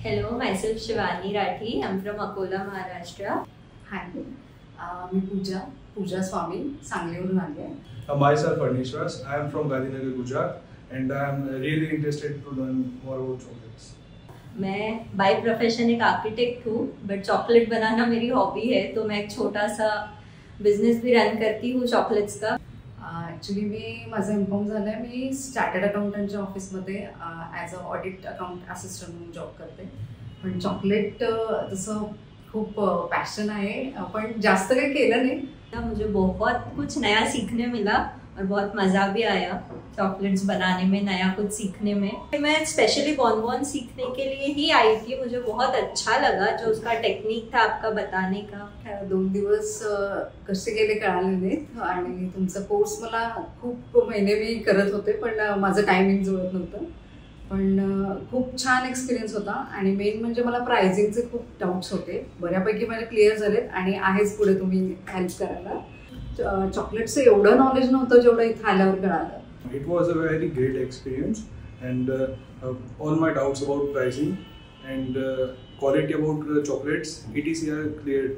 Hello, myself Shivani Rathi. I'm from Akola, Maharashtra. Hi, मी पूजा स्वामी सांगलीवरून आली आहे. Myself Anishwas. I am from Gandhinagar, Gujarat, and I am really interested to learn more about chocolates. मैं by profession एक architect हूँ, but chocolate बनाना मेरी hobby है, तो मैं एक छोटा सा बिजनेस भी रन करती हूँ चॉकलेट्स का. ॲक्च्युली माझं एम.कॉम झालं आहे. मी चार्टर्ड अकाउंटंटच्या ऑफिसमध्ये as a audit account assistant म्हणून जॉब करते. पण चॉकलेट तसं खूप पॅशन आहे, पण जास्त काही केलं नाही. मुझे बहुत कुछ नया सीखने मिला और बहुत मज़ा भी आया चॉकलेट्स बनाने में, नया कुछ सीखने में. मैं स्पेशली बॉनबॉन सीखने के लिए ही आई थी. मुझे बहुत अच्छा लगा जो उसका टेक्निक था आपका बताने का. 2 दिवस कसे गेले कळाले नाहीत आणि तुमचा कोर्स मला खूप महिने मी करत होते, पण माझं टायमिंग जुळत नव्हतं. पण खूप छान एक्सपिरियन्स होता आणि मेन म्हणजे मला प्राइसिंगचे खूप डाऊट्स होते. बऱ्यापैकी मला क्लिअर झालेत आणि आहेच पुढे तुम्ही हेल्प करायला. चॉकलेटचं एवढं नॉलेज नव्हतं जेवढं इथं आल्यावर कळालं. It was a very great experience, and all my doubts about pricing and quality about chocolates, etc. are cleared.